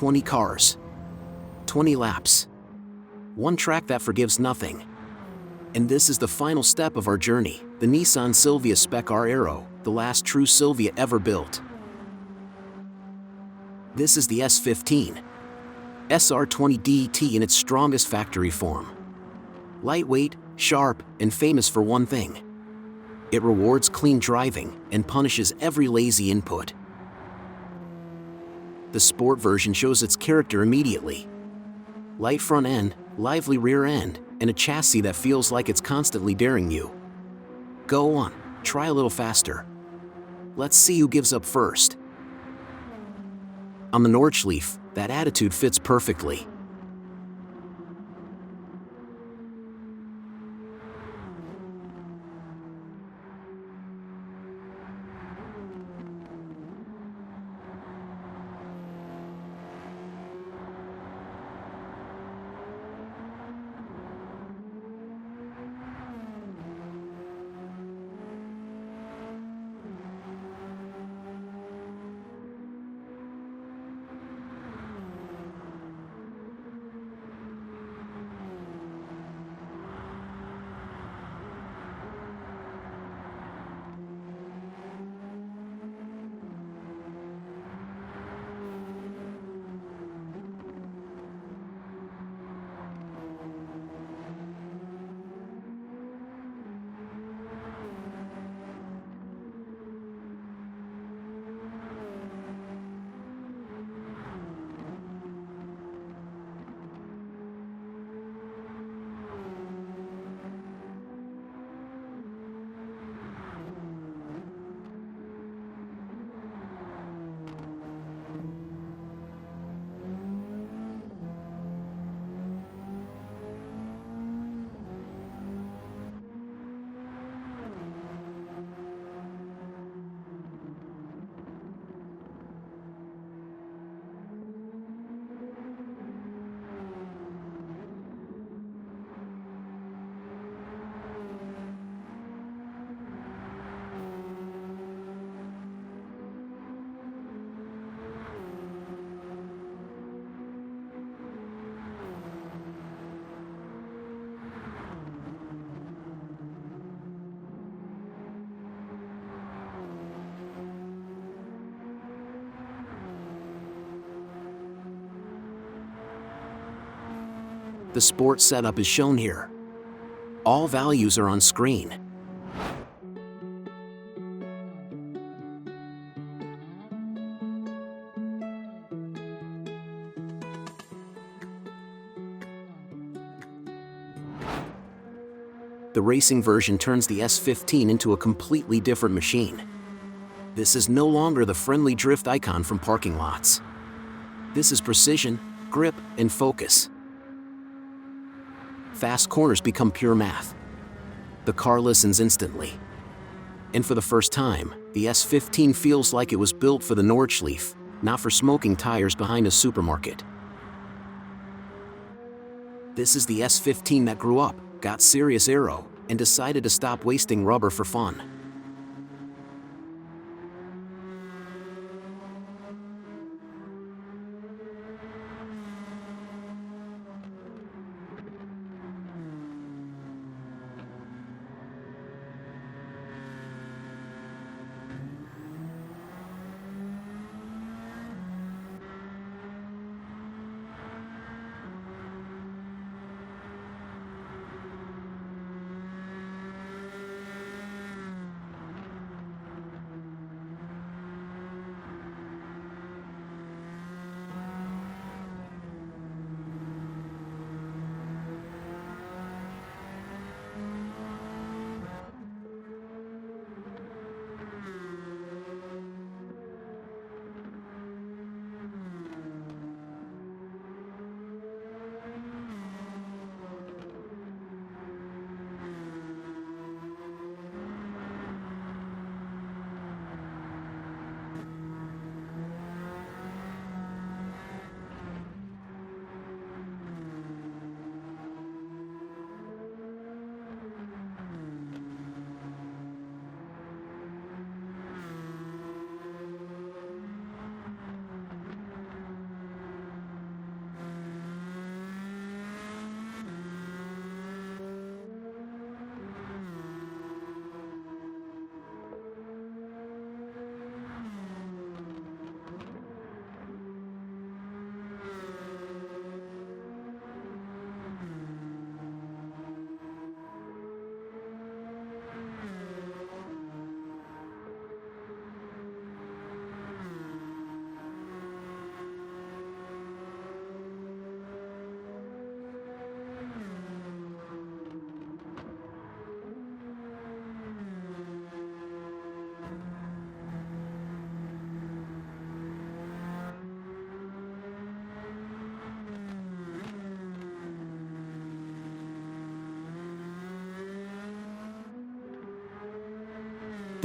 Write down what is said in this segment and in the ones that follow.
20 cars. 20 laps. One track that forgives nothing. And this is the final step of our journey, the Nissan Silvia Spec R Aero, the last true Silvia ever built. This is the S15 SR20 DT in its strongest factory form. Lightweight, sharp, and famous for one thing. It rewards clean driving and punishes every lazy input. The sport version shows its character immediately. Light front end, lively rear end, and a chassis that feels like it's constantly daring you. Go on, try a little faster. Let's see who gives up first. On the Nordschleife, that attitude fits perfectly. The sport setup is shown here. All values are on screen. The racing version turns the S15 into a completely different machine. This is no longer the friendly drift icon from parking lots. This is precision, grip, and focus. Fast corners become pure math. The car listens instantly. And for the first time, the S15 feels like it was built for the Nordschleife, not for smoking tires behind a supermarket. This is the S15 that grew up, got serious aero, and decided to stop wasting rubber for fun.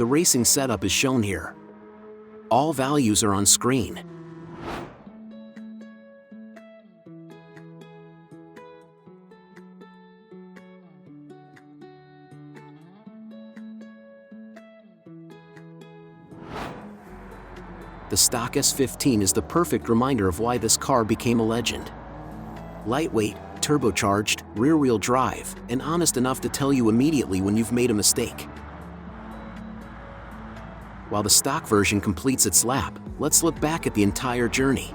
The racing setup is shown here. All values are on screen. The stock S15 is the perfect reminder of why this car became a legend. Lightweight, turbocharged, rear-wheel drive, and honest enough to tell you immediately when you've made a mistake. While the stock version completes its lap, let's look back at the entire journey.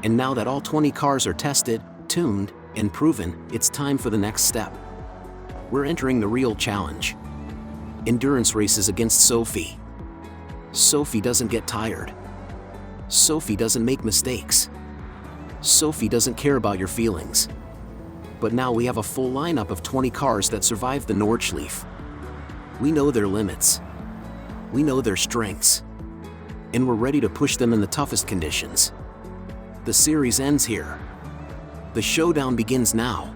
And now that all 20 cars are tested, tuned, and proven, it's time for the next step. We're entering the real challenge. Endurance races against Sophy. Sophy doesn't get tired. Sophy doesn't make mistakes. Sophy doesn't care about your feelings. But now we have a full lineup of 20 cars that survived the Nordschleife. We know their limits. We know their strengths. And we're ready to push them in the toughest conditions. The series ends here. The showdown begins now.